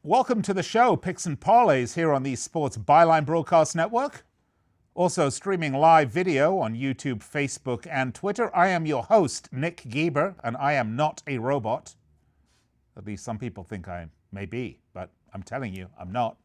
Welcome to the show, Picks and Parlays, here on the Sports Byline Broadcast Network. Also streaming live video on YouTube, Facebook, and Twitter. I am your host, Nick Geber, and I am not a robot. At least some people think I may be, but I'm telling you, I'm not.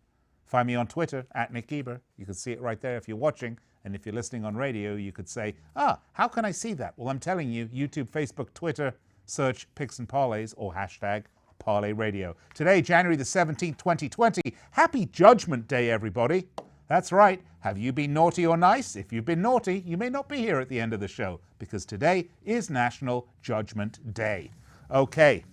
Find me on Twitter, at Nick Geber. You can see it right there if you're watching. And if you're listening on radio, you could say, how can I see that? Well, I'm telling you, YouTube, Facebook, Twitter, search Picks and Parlays or hashtag Parlay Radio. Today, January the 17th, 2020. Happy Judgment Day, everybody. That's right. Have you been naughty or nice? If you've been naughty, you may not be here at the end of the show because today is National Judgment Day. Okay.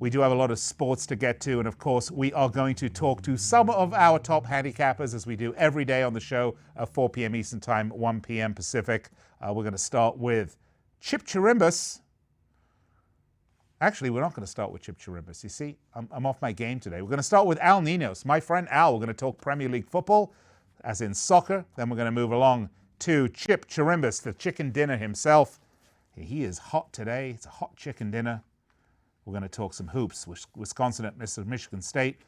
We do have a lot of sports to get to, and of course, we are going to talk to some of our top handicappers as we do every day on the show at 4 p.m. Eastern Time, 1 p.m. Pacific. We're going to start with Chip Chirimbes. Actually, we're not going to start with Chip Chirimbes. You see, I'm off my game today. We're going to start with Al Ninos, my friend Al. We're going to talk Premier League football, as in soccer. Then we're going to move along to Chip Chirimbes, the chicken dinner himself. He is hot today. It's a hot chicken dinner. We're going to talk some hoops. Wisconsin at Michigan State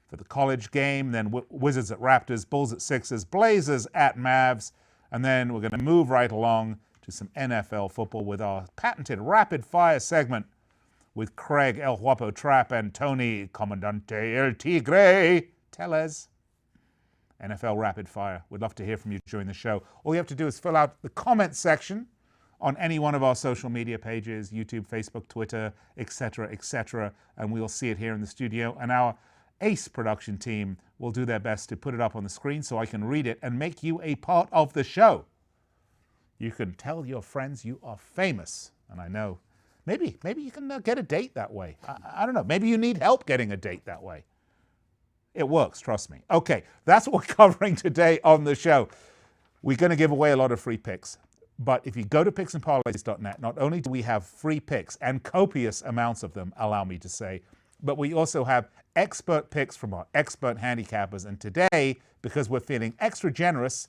for the college game. Then Wizards at Raptors, Bulls at Sixers, Blazers at Mavs. And then we're going to move right along to some NFL football with our patented rapid fire segment with Craig El Guapo Trapp and Tony Comandante El Tigre Tellez. NFL Rapid Fire. We'd love to hear from you during the show. All you have to do is fill out the comment section on any one of our social media pages, YouTube, Facebook, Twitter, etc., and we'll see it here in the studio. And our ACE production team will do their best to put it up on the screen so I can read it and make you a part of the show. You can tell your friends you are famous, and I know maybe you can get a date that way. I don't know. Maybe you need help getting a date that way. It works, trust me. Okay, that's what we're covering today on the show. We're going to give away a lot of free picks. But if you go to picksandparlays.net, not only do we have free picks and copious amounts of them, allow me to say, but we also have expert picks from our expert handicappers. And today, because we're feeling extra generous,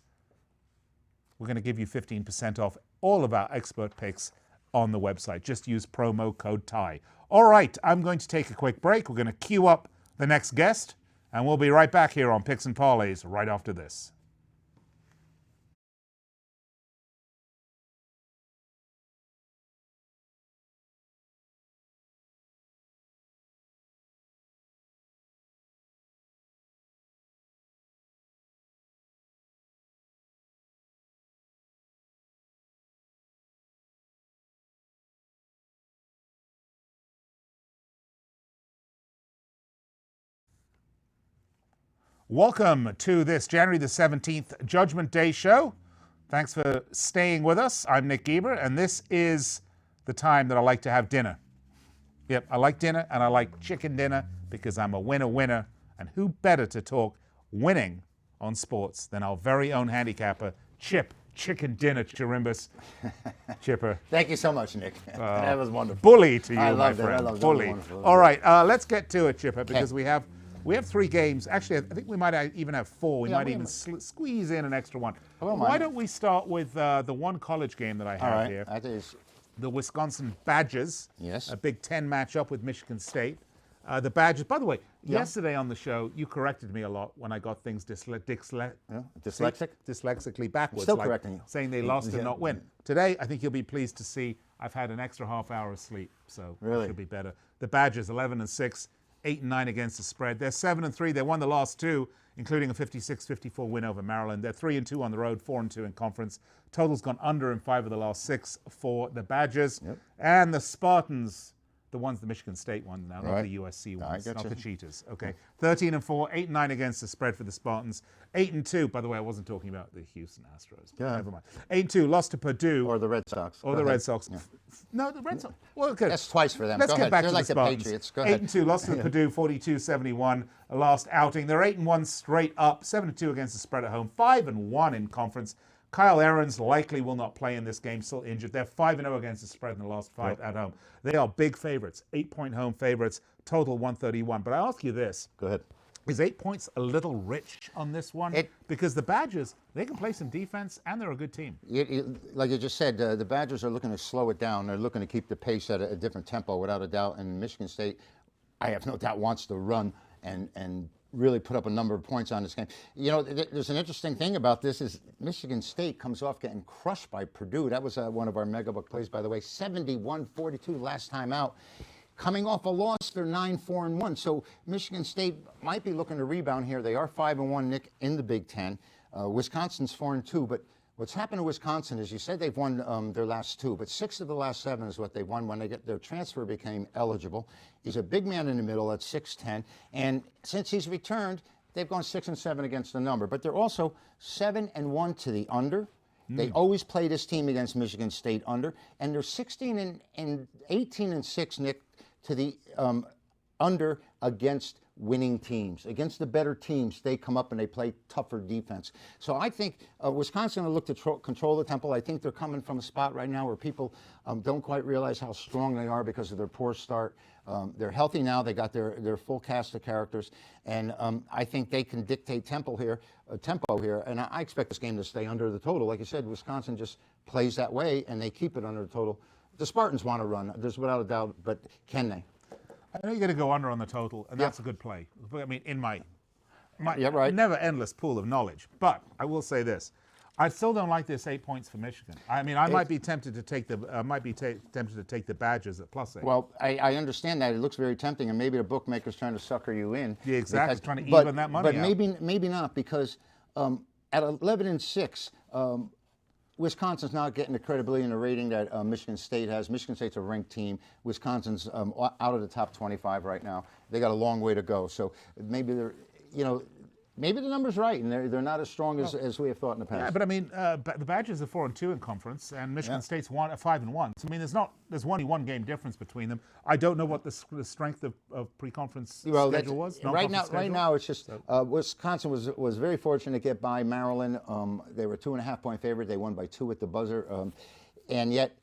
we're going to give you 15% off all of our expert picks on the website. Just use promo code TIE. All right, I'm going to take a quick break. We're going to queue up the next guest, and we'll be right back here on Picks and Parlays right after this. Welcome to this January the 17th Judgment Day show. Thanks for staying with us. I'm Nick Geber, and this is the time that I like to have dinner. Yep, I like dinner, and I like chicken dinner because I'm a winner. And who better to talk winning on sports than our very own handicapper, Chip Chicken Dinner Chirimbes. Chipper. Thank you so much, Nick. That was wonderful. Bully to you, I my loved friend. It. I loved Bully. It. All right, let's get to it, Chipper, because we have three games. Actually, I think we might even have four. We might even squeeze in an extra one. Why don't we start with the one college game that I have here? That is the Wisconsin Badgers. Yes. A Big Ten matchup with Michigan State. The Badgers, by the way, yesterday on the show, you corrected me a lot when I got things dyslexic? Dyslexically backwards. Still correcting you. Saying they lost and not win. Today, I think you'll be pleased to see I've had an extra half hour of sleep, so it should be better. The Badgers, 11-6. 8-9 against the spread. They're 7-3. They won the last two, including a 56-54 win over Maryland. They're 3-2 on the road, 4-2 in conference. Total's gone under in 5 of the last 6 for the Badgers. Yep. And the Spartans, the ones the Michigan State ones now, not the USC ones, not the Cheetahs. Okay, 13-4, 8-9 against the spread for the Spartans. 8-2. By the way, I wasn't talking about the Houston Astros. Never mind. 8-2, lost to Purdue. Or the Red Sox. Or the Red Sox. Yeah. No, the Red Sox. Well, okay. That's twice for them. Let's get back They're to like the Spartans. Patriots. Go ahead. 8-2, lost to Purdue, 42-71, last outing. They're 8-1 straight up, 7-2 against the spread at home, 5-1 in conference. Kyle Aarons likely will not play in this game, still injured. They're 5-0 against the spread in the last 5 at home. They are big favorites, 8-point home favorites, total 131. But I ask you this. Go ahead. Is 8 points a little rich on this one? Because the Badgers, they can play some defense, and they're a good team. Like you just said, the Badgers are looking to slow it down. They're looking to keep the pace at a different tempo, without a doubt. And Michigan State, I have no doubt, wants to run. and really put up a number of points on this game. You know, there's an interesting thing about this is Michigan State comes off getting crushed by Purdue. That was one of our megabook plays, by the way, 71-42 last time out. Coming off a loss, they're 9-4-1. So Michigan State might be looking to rebound here. They are 5-1, Nick, in the Big Ten. Wisconsin's 4-2, but what's happened to Wisconsin is you said they've won their last 2, but 6 of the last 7 is what they won when their transfer became eligible. He's a big man in the middle at 6'10", and since he's returned, they've gone 6-7 against the number. But they're also 7-1 to the under. They always play this team against Michigan State under, and they're 18-6, Nick, to the under against winning teams. Against the better teams, they come up and they play tougher defense. So I think Wisconsin will look to control the tempo. I think they're coming from a spot right now where people don't quite realize how strong they are because of their poor start. They're healthy now. They got their full cast of characters, and I think they can dictate tempo here. And I expect this game to stay under the total. Like you said, Wisconsin just plays that way, and they keep it under the total. The Spartans want to run. There's without a doubt, but can they? I know you're going to go under on the total, and that's a good play. I mean, in my right. never endless pool of knowledge. But I will say this: I still don't like this 8 points for Michigan. I mean, I might be tempted to take the Badgers at +8. Well, I understand that. It looks very tempting, and maybe the bookmaker's trying to sucker you in. Yeah, exactly. Trying to even that money but out. maybe not, because at 11-6. Wisconsin's not getting the credibility and the rating that Michigan State has. Michigan State's a ranked team. Wisconsin's out of the top 25 right now. They got a long way to go. So maybe maybe the number's right, and they're not as strong as we have thought in the past. Yeah, but I mean, the Badgers are 4-2 in conference, and Michigan State's 5-1. So I mean, there's only one game difference between them. I don't know what the strength of pre-conference schedule was. Right now, it's just Wisconsin was very fortunate to get by Maryland. They were 2.5-point favorite. They won by 2 at the buzzer, and yet.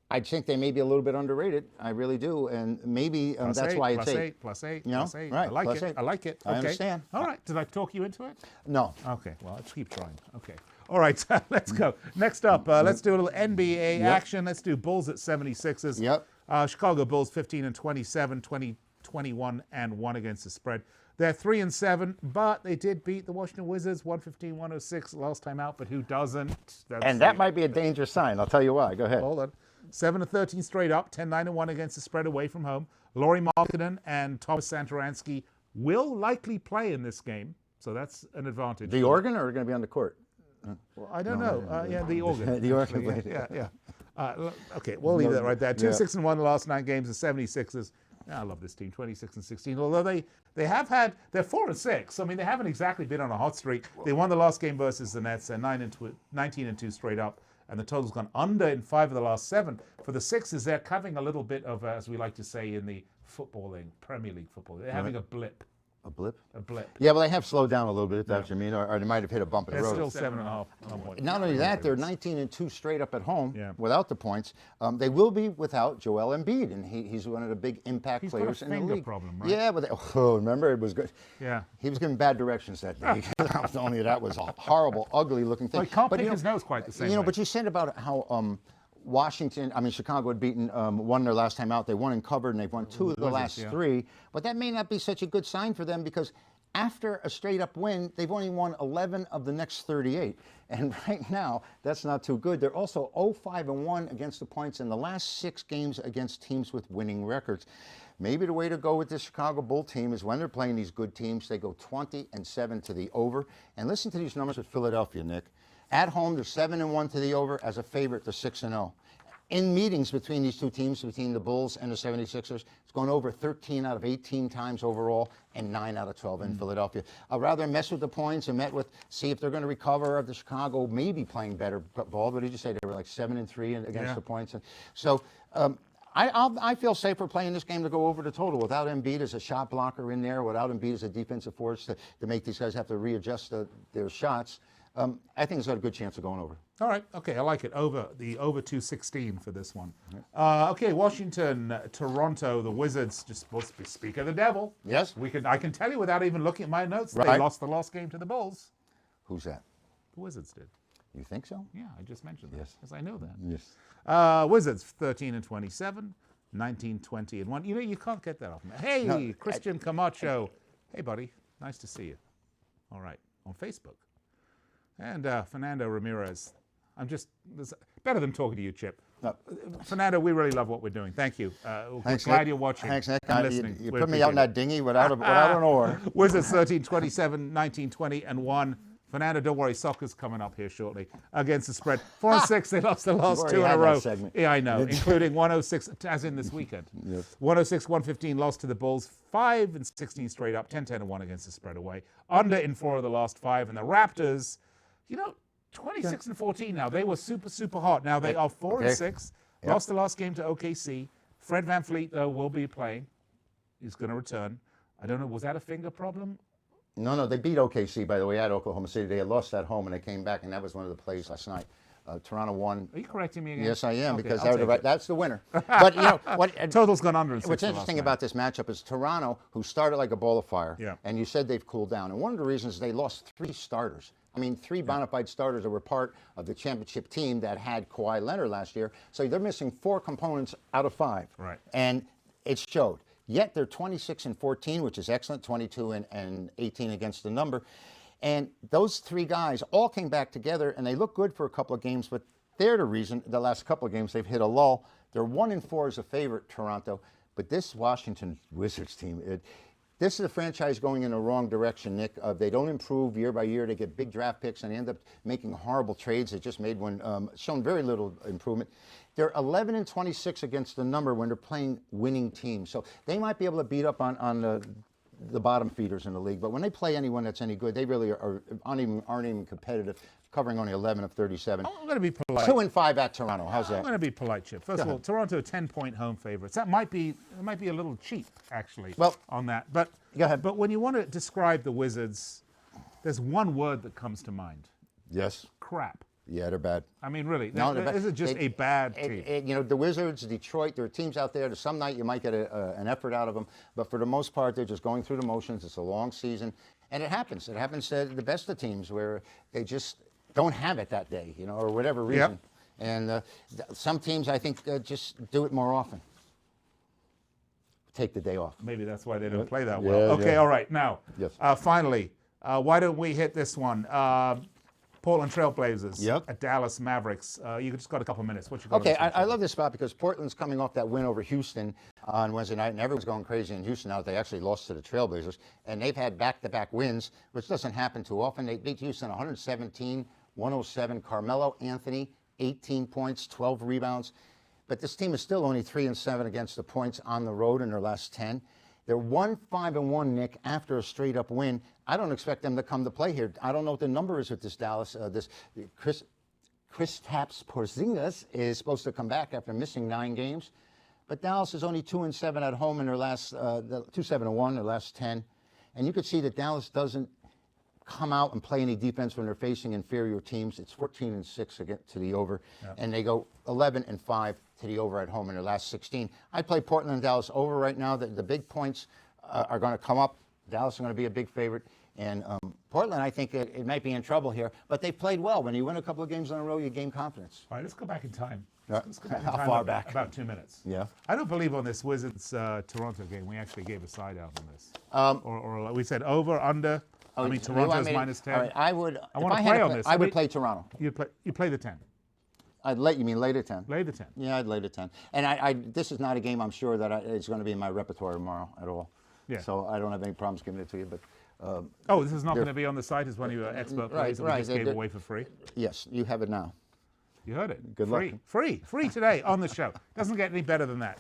I think they may be a little bit underrated. I really do, and maybe that's why it's 8. +8. You know? +8. Right, I like it. +8. I like it. Okay. I understand. All right. Did I talk you into it? No. Okay. Well, let's keep trying. Okay. All right. Let's go. Next up, let's do a little NBA action. Let's do Bulls at 76ers. Yep. Chicago Bulls 15-27, 21-1 against the spread. They're 3-7, but they did beat the Washington Wizards 115-106 last time out. But who doesn't? That might be a dangerous sign. I'll tell you why. Go ahead. Hold on. 7-13 straight up, 10-9-1 against the spread away from home. Lauri Markkanen and Thomas Satoransky will likely play in this game, so that's an advantage. The organ, or are going to be on the court? Well, I don't know. Yeah, the organ. The organ. Yeah. Okay, we'll leave that right there. 2-6-1 the last 9 games. The 76ers. I love this team, 26-16. Although they're 4-6. I mean, they haven't exactly been on a hot streak. They won the last game versus the Nets. They're 19-2 straight up. And the total's gone under in 5 of the last 7. For the Sixers, they're having a little bit of, as we like to say in the footballing, Premier League football, they're having a blip. A blip? A blip. Yeah, well, they have slowed down a little bit, if that's what you mean, or they might have hit a bump in the road. They're still 7.5. Not only that, they're 19-2 straight up at home without the points. They will be without Joel Embiid, and he's one of the big impact players in the league. He's got a finger problem, right? Yeah, but remember, it was good. Yeah. He was giving bad directions that day. Only that was a horrible, ugly-looking thing. Well, he can't pick his nose quite the same way. But you said about how Chicago had beaten one their last time out. They won and covered, and they've won 2 of the last 3. But that may not be such a good sign for them, because after a straight-up win, they've only won 11 of the next 38. And right now, that's not too good. They're also 0-5-1 against the points in the last 6 games against teams with winning records. Maybe the way to go with this Chicago Bull team is when they're playing these good teams, they go 20-7 to the over. And listen to these numbers with Philadelphia, Nick. At home, they're 7-1 to the over. As a favorite, they're 6-0. In meetings between these two teams, between the Bulls and the 76ers, it's gone over 13 out of 18 times overall and 9 out of 12 in Philadelphia. I'd rather mess with the points and see if they're going to recover, of the Chicago maybe playing better ball. What did you say? They were like 7-3 against the points. And so I feel safer playing this game to go over the total without Embiid as a shot blocker in there, without Embiid as a defensive force to make these guys have to readjust their shots. I think it's got a good chance of going over. All right. Okay, I like it. Over 216 for this one. Okay, Washington, Toronto, the Wizards just supposed to speak of the devil. Yes. I can tell you without even looking at my notes. Right. They lost the last game to the Bulls. Who's that? The Wizards did. You think so? Yeah, I just mentioned that. Yes. Because I know that. Yes. Wizards 13-27, 19-20-1. You know, you can't get that often. Hey, Christian Camacho. Hey, buddy. Nice to see you. All right. On Facebook. And Fernando Ramirez. Better than talking to you, Chip. No. Fernando, we really love what we're doing. Thank you. Thanks, glad Nick. you're watching. Thanks, Nick. And listening. You We put me out in that appreciate dinghy without an oar. Wizards 13-27, 19-20, and 1. Fernando, don't worry, soccer's coming up here shortly against the spread. 4-6, they lost the last 2 in a row. Yeah, I know, including 106, as in this weekend. Yes. 106-115 lost to the Bulls, 5-16 straight up, 10-1 against the spread away. Under in 4 of the last 5, and the Raptors, 26-14 now. They were super, super hot. Now they are 4-6. Yep. Lost the last game to OKC. Fred VanVleet, though, will be playing. He's going to return. I don't know, was that a finger problem? No, they beat OKC, by the way, at Oklahoma City. They had lost at home, and they came back, and that was one of the plays last night. Toronto won. Are you correcting me again? Yes, I am, okay, because that's the winner. But, total's gone under. What's interesting about this matchup is Toronto, who started like a ball of fire, yeah. and you said they've cooled down. And one of the reasons is they lost 3 starters. I mean, 3 bona fide starters that were part of the championship team that had Kawhi Leonard last year. So they're missing 4 components out of 5. Right. And it showed. Yet they're 26-14, which is excellent, 22 and 18 against the number. And those 3 guys all came back together, and they look good for a couple of games, but they're the reason the last couple of games they've hit a lull. They're 1-4 as a favorite, Toronto. But this Washington Wizards team, this is a franchise going in the wrong direction, Nick. They don't improve year by year. They get big draft picks, and they end up making horrible trades. They just made one, shown very little improvement. They're 11-26 against the number when they're playing winning teams. So they might be able to beat up on the bottom feeders in the league. But when they play anyone that's any good, they really aren't even competitive, covering only 11 of 37. I'm going to be polite. 2-5 at Toronto. How's that? I'm going to be polite, Chip. First of all, Toronto 10-point home favorites. That might be a little cheap, actually, on that. But go ahead. But when you want to describe the Wizards, there's one word that comes to mind. Yes. Crap. Yeah, they're bad. I mean, really, no, this is just a bad team. The Wizards, Detroit, there are teams out there that some night you might get an effort out of them, but for the most part, they're just going through the motions. It's a long season, and it happens. It happens to the best of teams where they just don't have it that day, or whatever reason. Yep. And some teams, I think, just do it more often. Take the day off. Maybe that's why they don't play that well. Okay, all right. Now, finally, why don't we hit this one? Portland Trailblazers at Dallas Mavericks. You just got a couple minutes. What you got? Okay, I love this spot because Portland's coming off that win over Houston on Wednesday night, and everyone's going crazy in Houston now that they actually lost to the Trailblazers. And they've had back-to-back wins, which doesn't happen too often. They beat Houston 117-107. Carmelo Anthony, 18 points, 12 rebounds. But this team is still only 3-7 against the points on the road in their last 10. They're 1-5-1, Nick, after a straight-up win. I don't expect them to come to play here. I don't know what the number is with this Dallas. Kristaps Porzingis is supposed to come back after missing 9 games. But Dallas is only 2-7 at home in their last 2-7-1, their last 10. And you could see that Dallas doesn't come out and play any defense when they're facing inferior teams. It's 14-6 to the over, and they go 11-5 to the over at home in their last 16. I'd play Portland and Dallas over right now. The big points are going to come up. Dallas is going to be a big favorite, and Portland, I think it might be in trouble here, but they've played well. When you win a couple of games in a row, you gain confidence. All right, let's go back in time. Let's go back in time. How far back? About 2 minutes. Yeah. I don't believe on this Wizards Toronto game we actually gave a side out on this. Or we said over, under. I mean, Toronto's minus 10. All right, I want to play on this. I would play Toronto. You play the 10. You mean lay the 10? Lay the 10. Yeah, I'd lay the 10. And this is not a game I'm sure that it's going to be in my repertoire tomorrow at all. Yeah. So I don't have any problems giving it to you. But this is not going to be on the site as one of your expert plays that we just gave away for free? Yes, you have it now. You heard it. Good luck. Free today on the show. Doesn't get any better than that.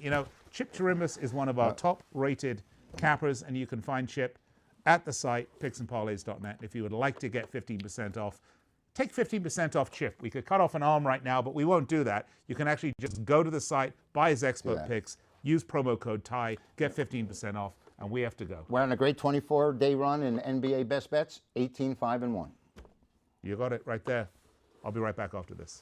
Chip Chirimbes is one of our top-rated cappers, and you can find Chip at the site, picksandparlays.net. If you would like to get 15% off, take 15% off Chip. We could cut off an arm right now, but we won't do that. You can actually just go to the site, buy his expert picks, use promo code TIE, get 15% off, and we have to go. We're on a great 24-day run in NBA Best Bets, 18-5-1. You got it right there. I'll be right back after this.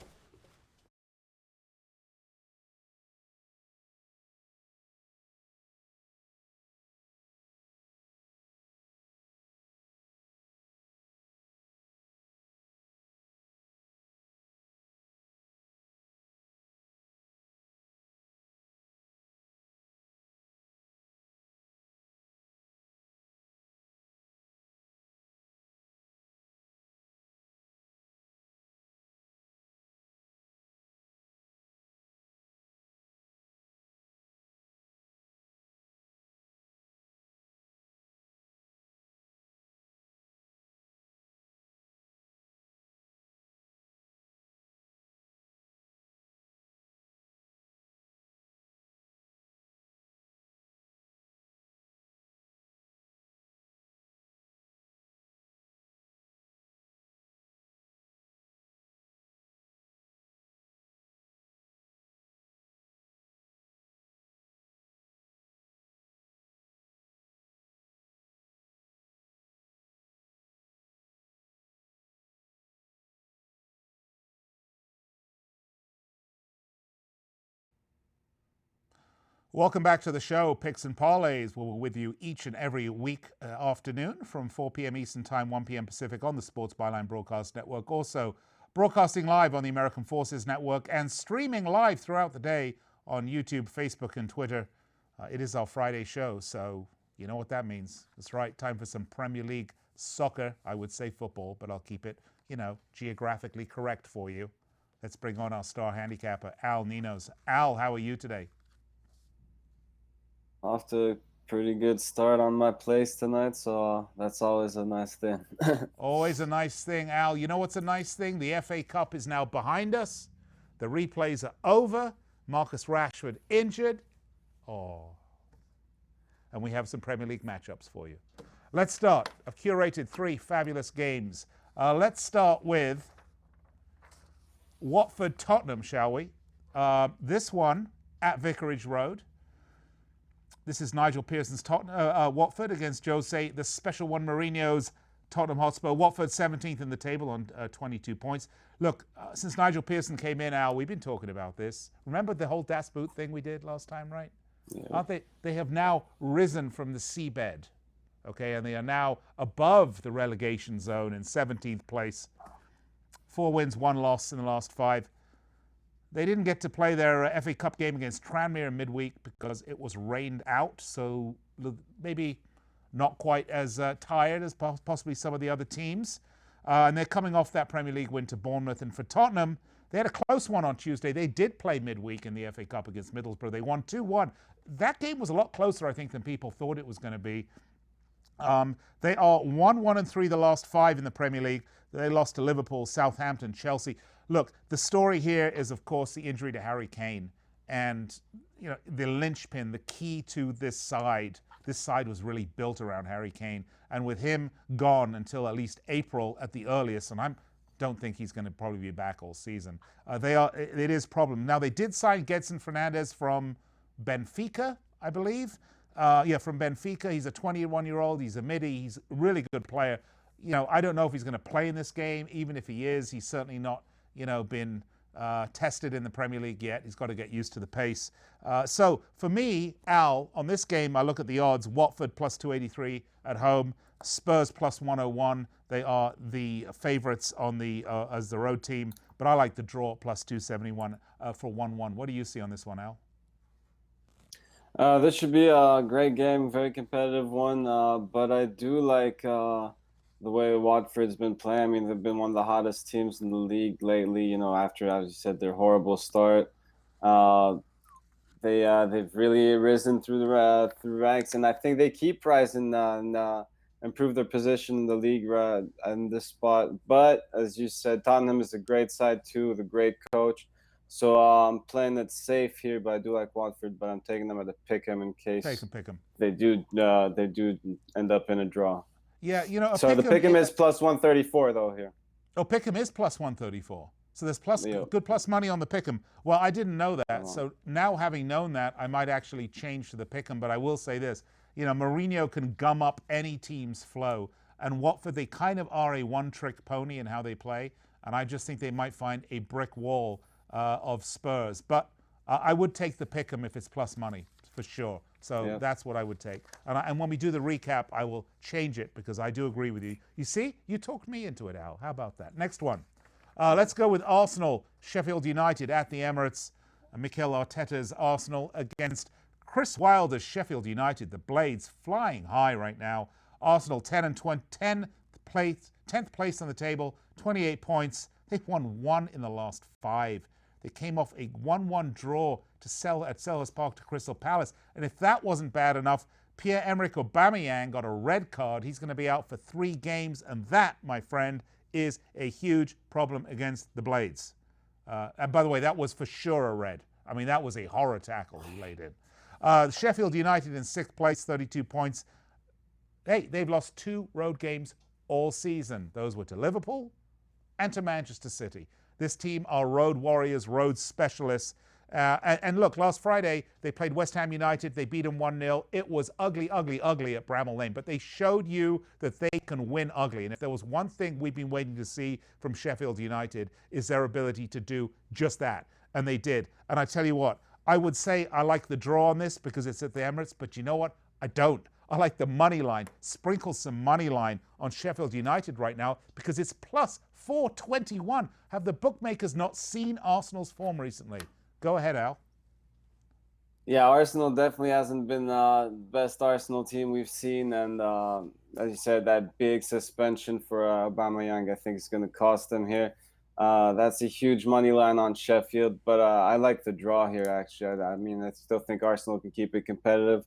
Welcome back to the show, Picks and Parlays. We're with you each and every week afternoon from 4 p.m. Eastern Time, 1 p.m. Pacific on the Sports Byline Broadcast Network. Also broadcasting live on the American Forces Network and streaming live throughout the day on YouTube, Facebook, and Twitter. It is our Friday show, so you know what that means. That's right, time for some Premier League soccer. I would say football, but I'll keep it, geographically correct for you. Let's bring on our star handicapper, Al Ninos. Al, how are you today? Off to a pretty good start on my place tonight, so that's always a nice thing. Always a nice thing, Al. You know what's a nice thing? The FA Cup is now behind us. The replays are over. Marcus Rashford injured. And we have some Premier League matchups for you. Let's start. I've curated 3 fabulous games. Let's start with Watford-Tottenham, shall we? This one at Vicarage Road. This is Nigel Pearson's Watford against Jose, the special one, Mourinho's Tottenham Hotspur. Watford 17th in the table on 22 points. Look, since Nigel Pearson came in, Al, we've been talking about this. Remember the whole Das Boot thing we did last time, right? Yeah. Aren't they? They have now risen from the seabed, okay, and they are now above the relegation zone in 17th place. 4 wins, 1 loss in the last 5. They didn't get to play their FA Cup game against Tranmere in midweek because it was rained out, so maybe not quite as tired as possibly some of the other teams. And they're coming off that Premier League win to Bournemouth. And for Tottenham, they had a close one on Tuesday. They did play midweek in the FA Cup against Middlesbrough. They won 2-1. That game was a lot closer, I think, than people thought it was going to be. They are 1-1-3 the last 5 in the Premier League. They lost to Liverpool, Southampton, Chelsea. Look, the story here is, of course, the injury to Harry Kane. And, the linchpin, the key to this side was really built around Harry Kane. And with him gone until at least April at the earliest, and I don't think he's going to probably be back all season, it is a problem. Now, they did sign Gedson Fernandez from Benfica, I believe. From Benfica. He's a 21-year-old. He's a midi. He's a really good player. I don't know if he's going to play in this game. Even if he is, he's certainly not, been tested in the Premier League yet. He's got to get used to the pace. So for me, Al, on this game, I look at the odds. Watford plus 283 at home. Spurs plus 101. They are the favorites on as the road team. But I like the draw plus 271 for 1-1. What do you see on this one, Al? This should be a great game, very competitive one. But I do like the way Watford's been playing. I mean, they've been one of the hottest teams in the league lately. After, as you said, their horrible start, they've really risen through the ranks, and I think they keep rising and improve their position in the league in this spot. But as you said, Tottenham is a great side too, with a great coach. So I'm playing it safe here, but I do like Watford. But I'm taking them at a pick'em in case they do end up in a draw. Yeah, so the pick'em is plus 134 though here. Oh, pick'em is plus 134. So there's good plus money on the pick'em. Well, I didn't know that. So now having known that, I might actually change to the pick'em. But I will say this: Mourinho can gum up any team's flow, and Watford, they kind of are a one-trick pony in how they play, and I just think they might find a brick wall of Spurs. But I would take the pick'em if it's plus money for sure. So that's what I would take. And when we do the recap, I will change it because I do agree with you. You see, you talked me into it, Al. How about that? Next one. Let's go with Arsenal, Sheffield United at the Emirates. Mikel Arteta's Arsenal against Chris Wilder's Sheffield United. The Blades flying high right now. Arsenal 10th place on the table, 28 points. They've won 1 in the last 5. They came off a 1-1 draw at Selhurst Park to Crystal Palace. And if that wasn't bad enough, Pierre-Emerick Aubameyang got a red card. He's going to be out for 3 games. And that, my friend, is a huge problem against the Blades. And by the way, that was for sure a red. I mean, that was a horror tackle he laid in. Sheffield United in 6th place, 32 points. Hey, they've lost 2 road games all season. Those were to Liverpool and to Manchester City. This team are road warriors, road specialists. And look, last Friday, they played West Ham United. They beat them 1-0. It was ugly, ugly, ugly at Bramall Lane. But they showed you that they can win ugly. And if there was one thing we've been waiting to see from Sheffield United, is their ability to do just that. And they did. And I tell you what, I would say I like the draw on this because it's at the Emirates, but you know what? I don't. I like the money line. Sprinkle some money line on Sheffield United right now because it's plus 421. Have the bookmakers not seen Arsenal's form recently? Go ahead, Al. Yeah, Arsenal definitely hasn't been the best Arsenal team we've seen, and as you said, that big suspension for Aubameyang, I think, is going to cost them here. That's a huge money line on Sheffield, but I like the draw here. Actually, I mean, I still think Arsenal can keep it competitive,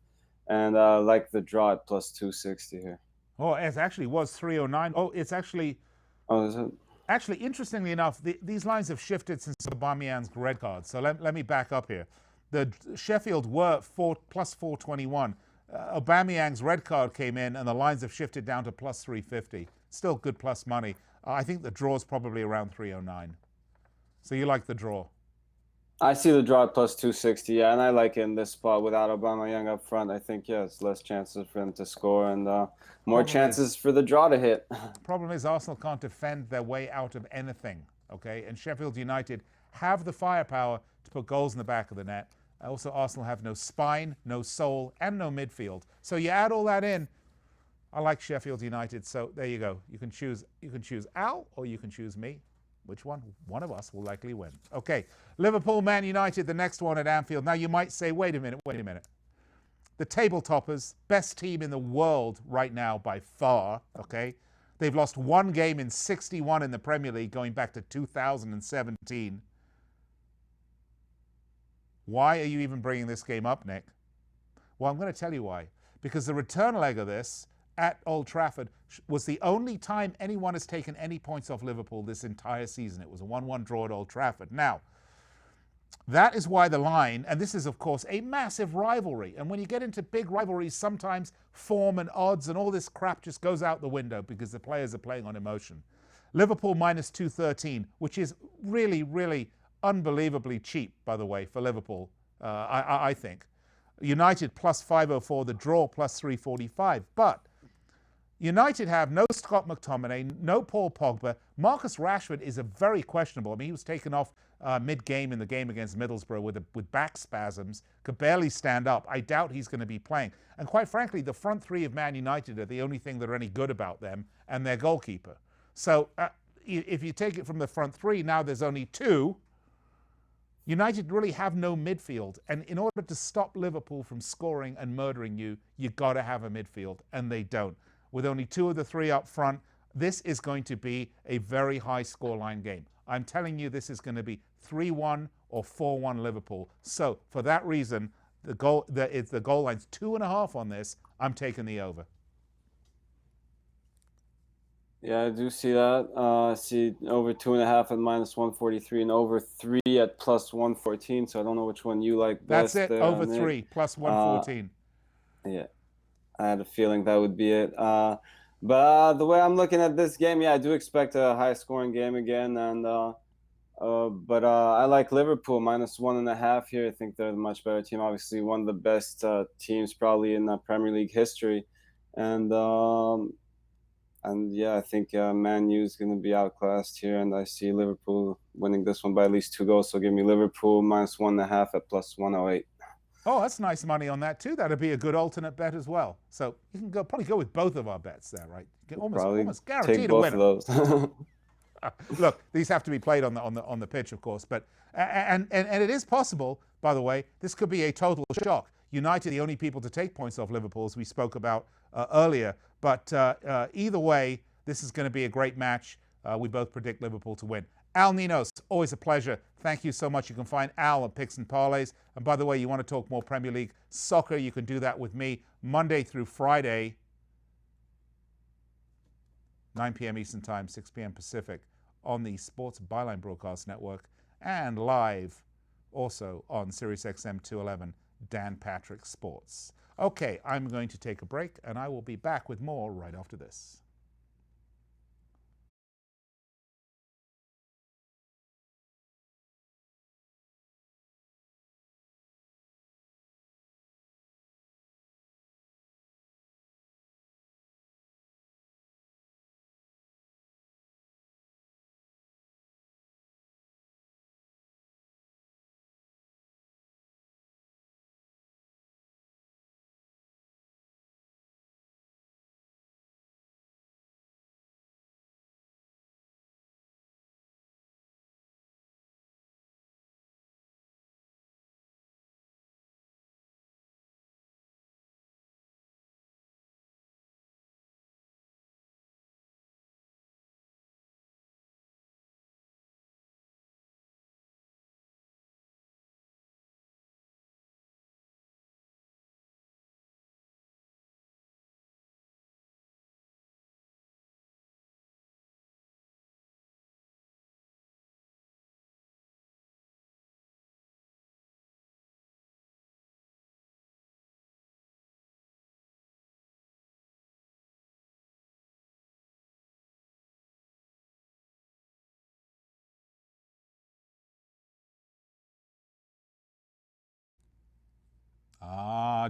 and I like the draw at plus 260 here. Oh, it actually was 309. Oh, it's actually. Oh, is it? Actually, interestingly enough, these lines have shifted since Aubameyang's red card. So let me back up here. The Sheffield were plus 421. Aubameyang's red card came in, and the lines have shifted down to plus 350. Still good plus money. I think the draw is probably around 309. So you like the draw? I see the draw at plus 260, yeah, and I like it in this spot without Aubameyang up front. I think, yeah, it's less chances for him to score and more chances for the draw to hit. Problem is Arsenal can't defend their way out of anything, okay? And Sheffield United have the firepower to put goals in the back of the net. Also, Arsenal have no spine, no soul, and no midfield. So you add all that in, I like Sheffield United. So there you go. You can choose Al or you can choose me. Which one? One of us will likely win. Okay, Liverpool, Man United, the next one at Anfield. Now you might say, wait a minute. The table toppers, best team in the world right now by far, okay? They've lost one game in 61 in the Premier League going back to 2017. Why are you even bringing this game up, Nick? Well, I'm going to tell you why. Because the return leg of this at Old Trafford was the only time anyone has taken any points off Liverpool this entire season. It was a 1-1 draw at Old Trafford. Now, that is why the line, and this is, of course, a massive rivalry. And when you get into big rivalries, sometimes form and odds and all this crap just goes out the window because the players are playing on emotion. Liverpool minus 213, which is really, really unbelievably cheap, by the way, for Liverpool, I think. United plus 504, the draw plus 345. But United have no Scott McTominay, no Paul Pogba. Marcus Rashford is a very questionable. I mean, he was taken off mid-game in the game against Middlesbrough with back spasms, could barely stand up. I doubt he's going to be playing. And quite frankly, the front three of Man United are the only thing that are any good about them and their goalkeeper. So if you take it from the front three, now there's only two. United really have no midfield, and in order to stop Liverpool from scoring and murdering you, you've got to have a midfield, and they don't. With only two of the three up front, this is going to be a very high scoreline game. I'm telling you, this is going to be 3-1 or 4-1 Liverpool. So for that reason, the goal line's 2.5 on this. I'm taking the over. Yeah, I do see that. I see over 2.5 at minus 143 and over 3 at plus 114. So I don't know which one you like best. That's it. Over 3 plus 114. Yeah, I had a feeling that would be it. But the way I'm looking at this game, yeah, I do expect a high-scoring game again. And but I like Liverpool minus 1.5 here. I think they're the much better team. Obviously, one of the best teams probably in Premier League history. And yeah, I think Man U is going to be outclassed here, and I see Liverpool winning this one by at least 2 goals. So give me Liverpool minus 1.5 at plus 108. Oh, that's nice money on that too. That'd be a good alternate bet as well. So you can probably go with both of our bets there, right? You can almost guaranteed a winner. Take both of those. Look, these have to be played on the pitch, of course, but and it is possible. By the way, this could be a total shock. United, the only people to take points off Liverpool, as we spoke about earlier. But either way, this is going to be a great match. We both predict Liverpool to win. Al Ninos, always a pleasure. Thank you so much. You can find Al at Picks and Parlays. And by the way, you want to talk more Premier League soccer, you can do that with me Monday through Friday, 9 p.m. Eastern Time, 6 p.m. Pacific, on the Sports Byline Broadcast Network, and live also on SiriusXM 211, Dan Patrick Sports. Okay, I'm going to take a break, and I will be back with more right after this.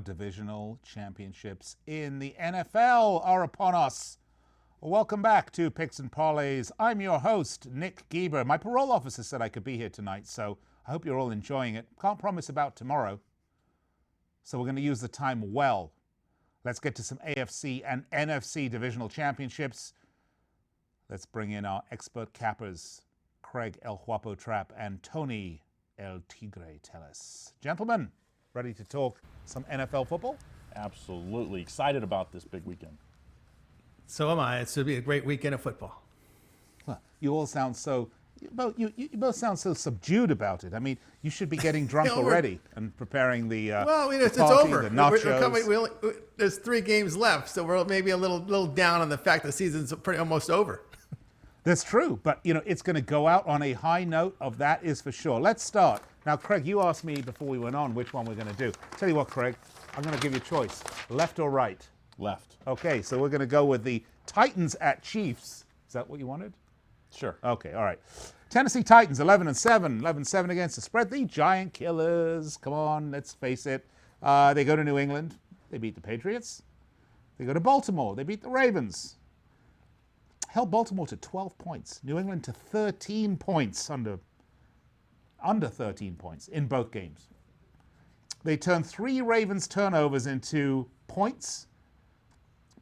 Divisional championships in the NFL are upon us. Welcome back to Picks and Parlays. I'm your host, Nick Geber. My parole officer said I could be here tonight, so I hope you're all enjoying it. Can't promise about tomorrow, so we're going to use the time well. Let's get to some AFC and NFC divisional championships. Let's bring in our expert cappers, Craig El Guapo Trapp and Tony El Tigre Tellez. Gentlemen, ready to talk some NFL football? Absolutely. Excited about this big weekend. So am I. It's going to be a great weekend of football. Well, you all sound so, you both sound so subdued about it. I mean, you should be getting drunk already and preparing the It's party, over. the nachos. There's 3 games left, so we're maybe a little down on the fact the season's almost over. That's true, but it's going to go out on a high note, of that is for sure. Let's start. Now, Craig, you asked me before we went on which one we're going to do. Tell you what, Craig, I'm going to give you a choice. Left or right? Left. Okay, so we're going to go with the Titans at Chiefs. Is that what you wanted? Sure. Okay, all right. Tennessee Titans, 11-7. 11-7 against the spread. The Giant Killers. Come on, let's face it. They go to New England. They beat the Patriots. They go to Baltimore. They beat the Ravens. Held Baltimore to 12 points. New England to 13 points, under 13 points in both games. They turned 3 Ravens turnovers into points,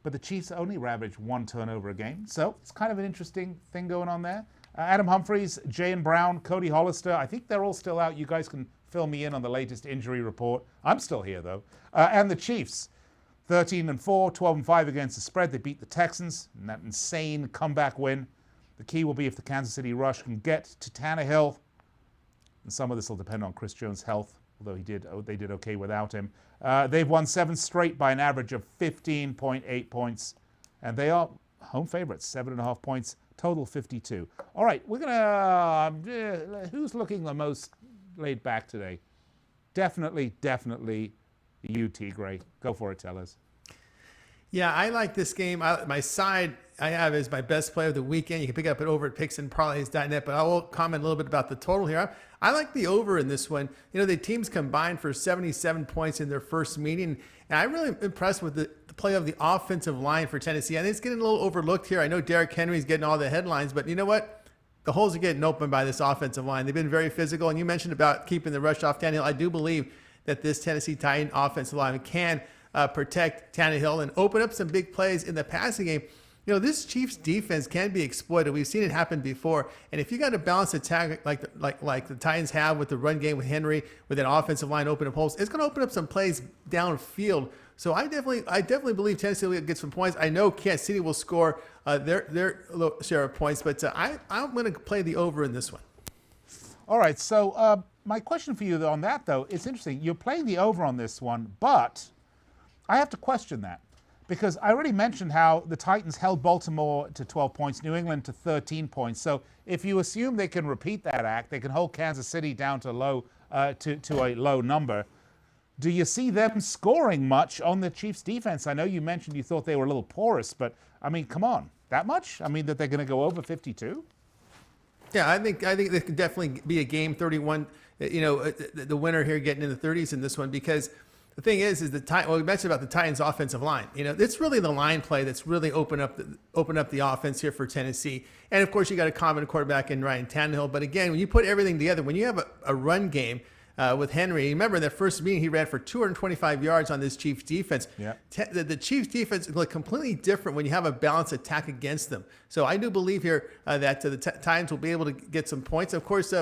but the Chiefs only ravaged 1 turnover a game. So it's kind of an interesting thing going on there. Adam Humphries, Jayon Brown, Cody Hollister, I think they're all still out. You guys can fill me in on the latest injury report. I'm still here, though. And the Chiefs, 13-4, 12-5 against the spread. They beat the Texans in that insane comeback win. The key will be if the Kansas City Rush can get to Tannehill. And some of this will depend on Chris Jones' health, although they did okay without him. They've won 7 straight by an average of 15.8 points. And they are home favorites, 7.5 points, total 52. All right, we're going to... who's looking the most laid back today? Definitely you, Tigre. Go for it, Tellez. Yeah, I like this game. My side I have is my best play of the weekend. You can pick it up it over at picksandparlays.net, but I will comment a little bit about the total here. I like the over in this one. The teams combined for 77 points in their first meeting, and I'm really impressed with the play of the offensive line for Tennessee. I think it's getting a little overlooked here. I know Derrick Henry's getting all the headlines, but you know what? The holes are getting open by this offensive line. They've been very physical, and you mentioned about keeping the rush off Tannehill. I do believe that this Tennessee Titan offensive line can protect Tannehill and open up some big plays in the passing game. This Chiefs defense can be exploited. We've seen it happen before. And if you got a balanced attack like the Titans have with the run game with Henry, with an offensive line open up holes, it's going to open up some plays downfield. So I definitely believe Tennessee will get some points. I know Kansas City will score their share of points, but I'm going to play the over in this one. All right, so my question for you on that, though, it's interesting. You're playing the over on this one, but I have to question that because I already mentioned how the Titans held Baltimore to 12 points, New England to 13 points. So if you assume they can repeat that act, they can hold Kansas City down to a low number. Do you see them scoring much on the Chiefs' defense? I know you mentioned you thought they were a little porous, but I mean, come on, that much? I mean, that they're going to go over 52? Yeah, I think there could definitely be a game 31. The winner here getting in the 30s in this one because the thing is we mentioned about the Titans' offensive line. It's really the line play that's really opened up the offense here for Tennessee. And of course, you got a competent quarterback in Ryan Tannehill. But again, when you put everything together, when you have a run game with Henry, remember in that first meeting he ran for 225 yards on this Chiefs defense. Yeah. The Chiefs defense look completely different when you have a balanced attack against them. So I do believe here that the Titans will be able to get some points. Of course,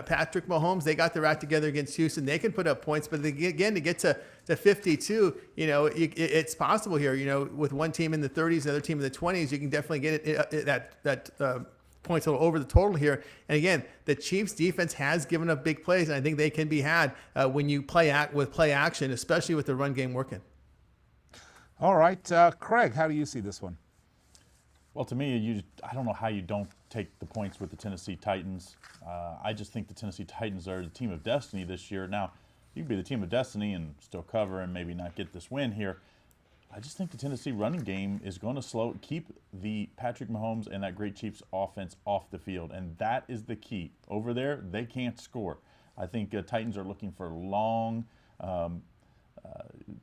Patrick Mahomes, they got their act together against Houston. They can put up points, but again, to get to 52, it's possible here. With one team in the 30s, another team in the 20s, you can definitely get that points over the total here. And again, the Chiefs defense has given up big plays, and I think they can be had when you play action, especially with the run game working. All right, Craig, how do you see this one? Well, to me, I don't know how you don't take the points with the Tennessee Titans. I just think the Tennessee Titans are the team of destiny this year. Now, you can be the team of destiny and still cover and maybe not get this win here. I just think the Tennessee running game is going to keep the Patrick Mahomes and that great Chiefs offense off the field, and that is the key. Over there, they can't score. I think Titans are looking for long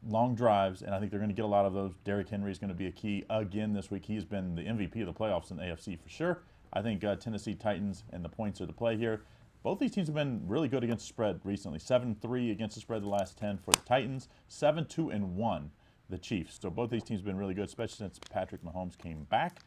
long drives, and I think they're going to get a lot of those. Derrick Henry is going to be a key again this week. He has been the MVP of the playoffs in the AFC for sure. I think Tennessee Titans and the points are the play here. Both these teams have been really good against the spread recently. 7-3 against the spread the last 10 for the Titans. 7-2-1 the Chiefs. So both these teams have been really good, especially since Patrick Mahomes came back.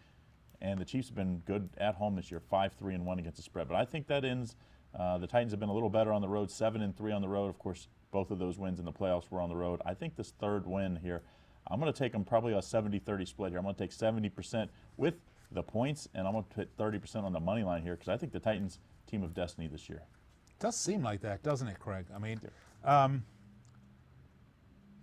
And the Chiefs have been good at home this year, 5-3-1 against the spread. But I think that ends. The Titans have been a little better on the road, 7-3 on the road. Of course, both of those wins in the playoffs were on the road. I think this third win here, I'm going to take them probably a 70-30 split here. I'm going to take 70% with the points, and I'm going to put 30% on the money line here because I think the Titans team of destiny this year. It does seem like that, doesn't it, Craig? I mean,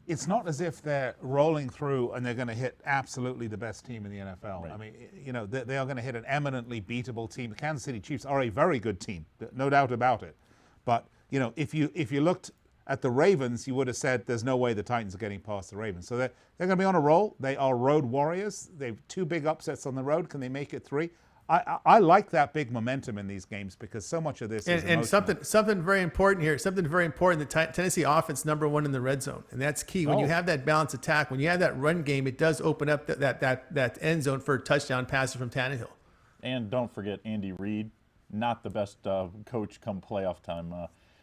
it's not as if they're rolling through and they're going to hit absolutely the best team in the NFL. Right. I mean, you know, they are going to hit an eminently beatable team. The Kansas City Chiefs are a very good team, no doubt about it. But, you know, if you looked at the Ravens, you would have said there's no way the Titans are getting past the Ravens. So they're going to be on a roll. They are road warriors. They've 2 big upsets on the road. Can they make it 3? I like that big momentum in these games because so much of this is emotional. And something very important here. Something very important. The Tennessee offense #1 in the red zone, and that's key. When you have that balanced attack, when you have that run game, it does open up that end zone for touchdown passes from Tannehill. And don't forget Andy Reid, not the best coach come playoff time.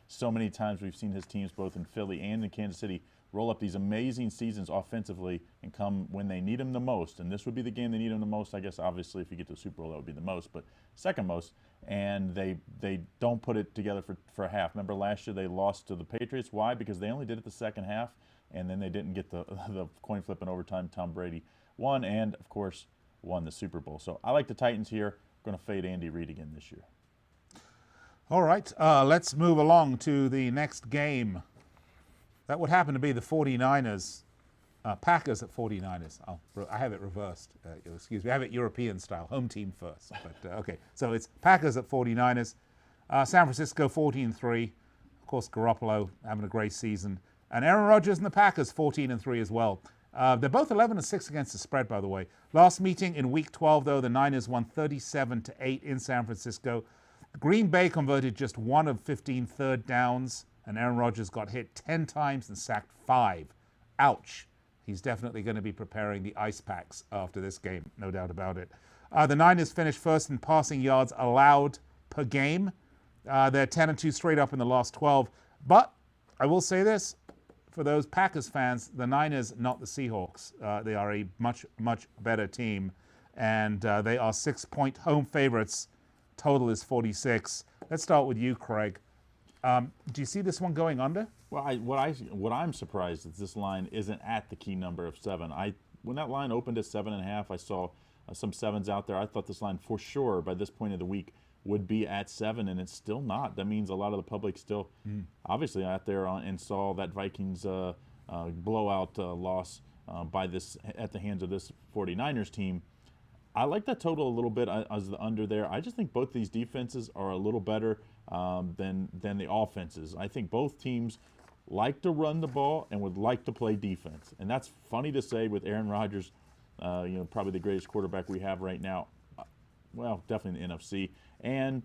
So many times we've seen his teams both in Philly and in Kansas City roll up these amazing seasons offensively and come when they need him the most. And this would be the game they need him the most. I guess obviously if you get to the Super Bowl that would be the most, but second most. And they don't put it together for a half. Remember last year they lost to the Patriots. Why? Because they only did it the second half, and then they didn't get the coin flip in overtime. Tom Brady won, and of course won the Super Bowl. So I like the Titans here. I'm going to fade Andy Reid again this year. All right, let's move along to the next game. That would happen to be the 49ers, Packers at 49ers. I have it reversed. Excuse me. I have it European style, home team first. But okay, so it's Packers at 49ers. San Francisco 14-3. Of course, Garoppolo having a great season. And Aaron Rodgers and the Packers 14-3 as well. They're both 11-6 against the spread, by the way. Last meeting in Week 12, though, the Niners won 37-8 in San Francisco. Green Bay converted just 1 of 15 third downs, and Aaron Rodgers got hit 10 times and sacked 5. Ouch. He's definitely going to be preparing the ice packs after this game, no doubt about it. The Niners finished first in passing yards allowed per game. They're 10-2 straight up in the last 12. But I will say this, for those Packers fans, the Niners, not the Seahawks. They are a much, much better team, and they are 6-point home favorites. Total is 46. Let's start with you, Craig. Do you see this one going under? Well, what I'm surprised is this line isn't at the key number of 7. When that line opened at 7.5, I saw some 7s out there. I thought this line for sure by this point of the week would be at 7, and it's still not. That means a lot of the public still obviously out there and saw that Vikings blowout loss at the hands of this 49ers team. I like that total a little bit as the under there. I just think both these defenses are a little better than the offenses. I think both teams like to run the ball and would like to play defense. And that's funny to say with Aaron Rodgers, probably the greatest quarterback we have right now. Well, definitely in the NFC. And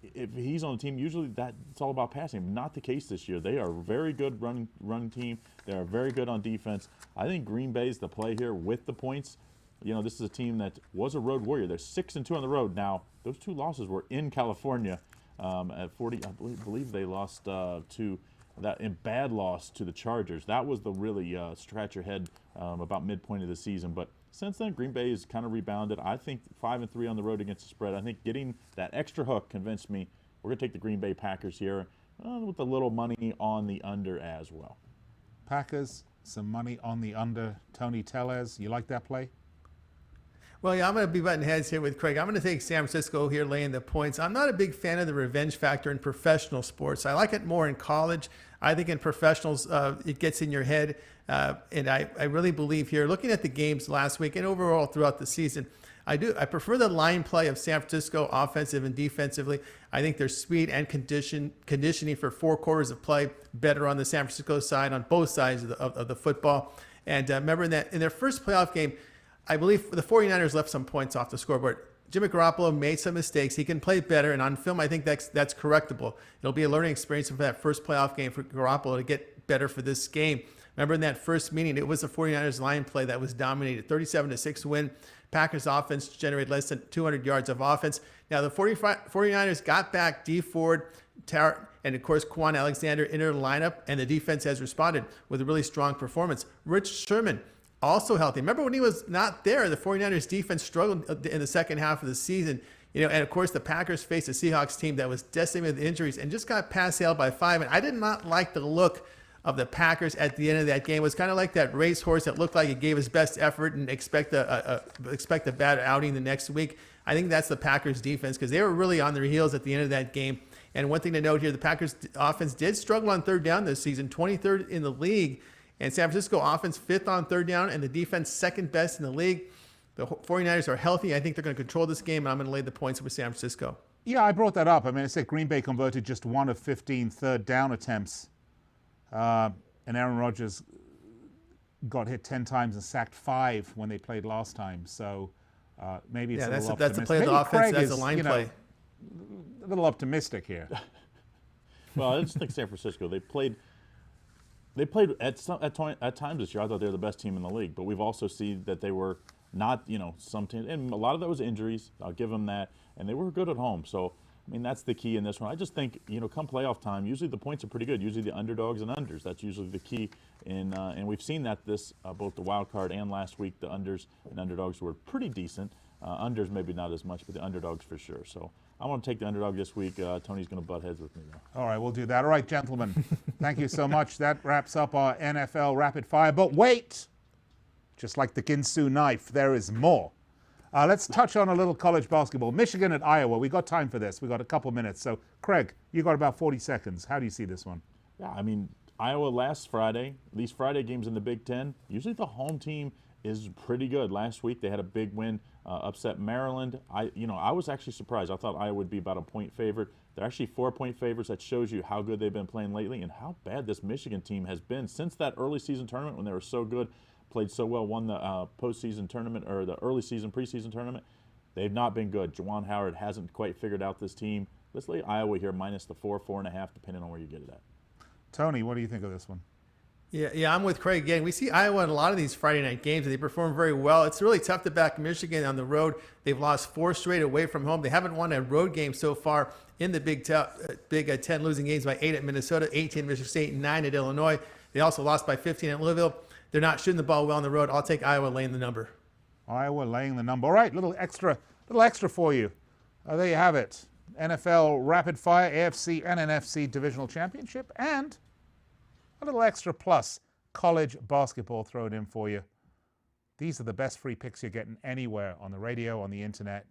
if he's on the team, usually it's all about passing. Not the case this year. They are a very good running team. They are very good on defense. I think Green Bay's the play here with the points. This is a team that was a road warrior. They're 6-2 on the road. Now, those 2 losses were in California at 40. I believe they lost in bad loss to the Chargers. That was the really scratch your head about midpoint of the season. But since then, Green Bay has kind of rebounded. I think 5-3 on the road against the spread. I think getting that extra hook convinced me. We're going to take the Green Bay Packers here with a little money on the under as well. Packers, some money on the under. Tony Tellez, you like that play? Well, yeah, I'm going to be butting heads here with Craig. I'm going to take San Francisco here laying the points. I'm not a big fan of the revenge factor in professional sports. I like it more in college. I think in professionals, it gets in your head. And I really believe here, looking at the games last week and overall throughout the season, I prefer the line play of San Francisco offensive and defensively. I think their speed and conditioning for 4 quarters of play better on the San Francisco side, on both sides of the football. And remember that in their first playoff game, I believe the 49ers left some points off the scoreboard. Jimmy Garoppolo made some mistakes. He can play better, and on film, I think that's correctable. It'll be a learning experience for that first playoff game for Garoppolo to get better for this game. Remember in that first meeting, it was the 49ers line play that was dominated. 37-6 win. Packers offense generated less than 200 yards of offense. Now the 49ers got back Dee Ford, and of course Quan Alexander into the lineup, and the defense has responded with a really strong performance. Rich Sherman, also healthy. Remember when he was not there, the 49ers defense struggled in the second half of the season. And of course the Packers faced a Seahawks team that was decimated with injuries and just got pass-hailed by 5. And I did not like the look of the Packers at the end of that game. It was kind of like that racehorse that looked like it gave his best effort and expect a bad outing the next week. I think that's the Packers defense, because they were really on their heels at the end of that game. And one thing to note here, the Packers offense did struggle on third down this season, 23rd in the league. And San Francisco offense 5th on third down, and the defense 2nd best in the league. The 49ers are healthy. I think they're going to control this game, and I'm going to lay the points with San Francisco. Yeah, I brought that up. I mean, I said Green Bay converted just 1 of 15 third down attempts. And Aaron Rodgers got hit 10 times and sacked 5 when they played last time. So maybe it's a little optimistic. That's the play of the offense. That's a line play. A little optimistic here. Well, I just think San Francisco, they played at times this year. I thought they were the best team in the league, but we've also seen that they were not, some teams, and a lot of that was injuries. I'll give them that, and they were good at home. So, I mean, that's the key in this one. I just think, come playoff time, usually the points are pretty good. Usually the underdogs and unders. That's usually the key. And we've seen that both the wild card and last week, the unders and underdogs were pretty decent. Unders maybe not as much, but the underdogs for sure. So I want to take the underdog this week. Tony's going to butt heads with me, though. All right, we'll do that. All right, gentlemen, thank you so much. That wraps up our NFL Rapid Fire. But wait, just like the Ginsu knife, there is more. Let's touch on a little college basketball. Michigan at Iowa. We got time for this. We got a couple minutes. So, Craig, you got about 40 seconds. How do you see this one? Yeah, I mean, Iowa last Friday, these Friday games in the Big Ten, usually the home team is pretty good. Last week they had a big win, upset Maryland. I was actually surprised. I thought Iowa would be about a point favorite. They're actually 4-point favorites. That shows you how good they've been playing lately and how bad this Michigan team has been since that early season tournament when they were so good, played so well, won the postseason tournament or the early season preseason tournament. They've not been good. Juwan Howard hasn't quite figured out this team. Let's lay Iowa here minus the 4.5, depending on where you get it at. Tony, what do you think of this one? Yeah, I'm with Craig again. We see Iowa in a lot of these Friday night games, and they perform very well. It's really tough to back Michigan on the road. They've lost 4 straight away from home. They haven't won a road game so far in the Big Ten, losing games by 8 at Minnesota, 18 at Michigan State, 9 at Illinois. They also lost by 15 at Louisville. They're not shooting the ball well on the road. I'll take Iowa laying the number. Iowa laying the number. All right, little extra for you. There you have it. NFL Rapid Fire, AFC and NFC Divisional Championship, and a little extra plus college basketball thrown in for you. These are the best free picks you're getting anywhere on the radio, on the internet.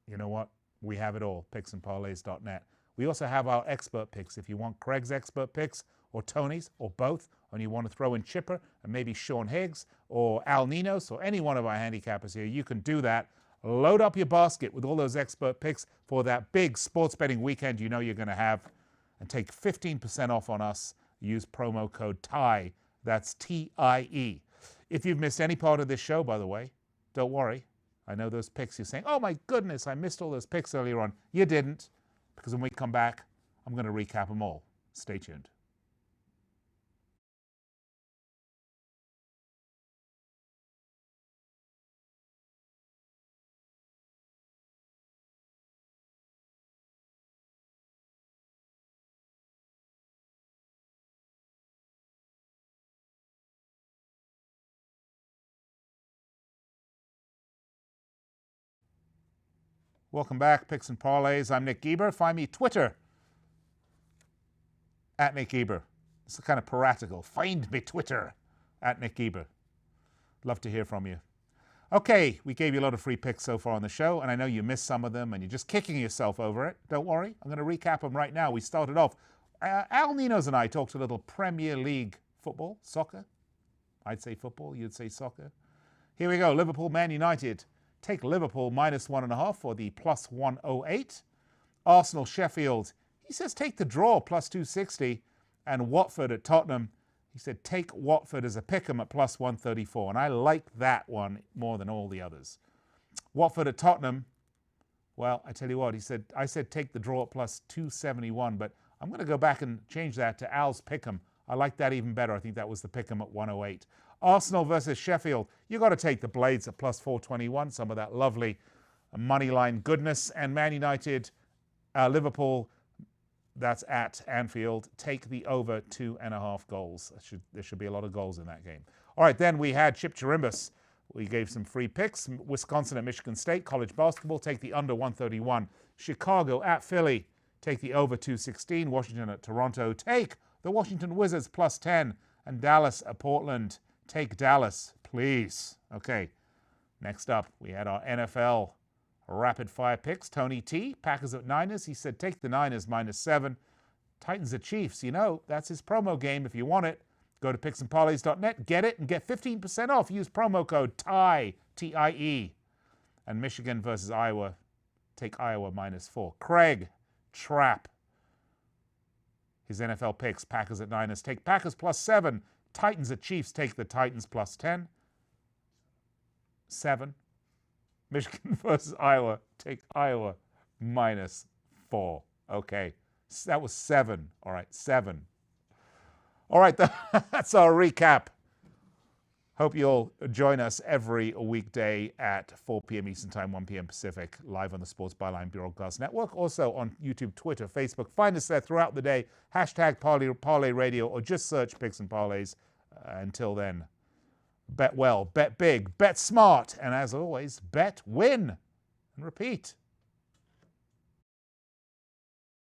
You know what? We have it all, picksandparlays.net. We also have our expert picks. If you want Craig's expert picks or Tony's or both, and you want to throw in Chipper and maybe Sean Higgs or Al Ninos or any one of our handicappers here, you can do that. Load up your basket with all those expert picks for that big sports betting weekend you know you're going to have, and take 15% off on us. Use promo code TIE. That's TIE. If you've missed any part of this show, by the way, don't worry. I know those picks you're saying, oh my goodness, I missed all those picks earlier on. You didn't, because when we come back, I'm going to recap them all. Stay tuned. Welcome back, Picks and Parlays. I'm Nick Geber. Find me Twitter, at Nick Geber. It's kind of piratical. Find me Twitter, at Nick Geber. Love to hear from you. Okay, we gave you a lot of free picks so far on the show, and I know you missed some of them, and you're just kicking yourself over it. Don't worry. I'm going to recap them right now. We started off. Al Ninos and I talked a little Premier League football, soccer. I'd say football. You'd say soccer. Here we go. Liverpool, Man United. Take Liverpool minus 1.5 for the plus 108. Arsenal, Sheffield. He says take the draw plus 260. And Watford at Tottenham. He said take Watford as a pick'em at plus 134. And I like that one more than all the others. Watford at Tottenham. Well, I tell you what, I said take the draw at plus 271. But I'm going to go back and change that to Al's pick'em I like that even better. I think that was the pick 'em at 108. Arsenal versus Sheffield. You got to take the Blades at plus 421. Some of that lovely money line goodness. And Man United, Liverpool, that's at Anfield. Take the over 2.5 goals. There should be a lot of goals in that game. All right, then we had Chip Chirimbes. We gave some free picks. Wisconsin at Michigan State. College basketball. Take the under 131. Chicago at Philly. Take the over 216. Washington at Toronto. Take the Washington Wizards plus 10. And Dallas at Portland. Take Dallas, please. Okay, next up, we had our NFL rapid fire picks. Tony T, Packers at Niners. He said take the Niners -7. Titans at Chiefs. You know, that's his promo game if you want it. Go to picksandparlays.net, get it, and get 15% off. Use promo code TIE, T-I-E. And Michigan versus Iowa. Take Iowa -4. Craig, Trapp. His NFL picks, Packers at Niners. Take Packers +7. Titans at Chiefs. Take the Titans +10. 7. Michigan versus Iowa. Take Iowa -4. Okay. That was 7. All right, 7. All right, that's our recap. Hope you'll join us every weekday at 4 p.m. Eastern Time, 1 p.m. Pacific, live on the Sports Byline Broadcast Network. Also on YouTube, Twitter, Facebook. Find us there throughout the day. Hashtag Parlay Radio, or just search Picks and Parlays. Until then, bet well, bet big, bet smart, and as always, bet win. And repeat.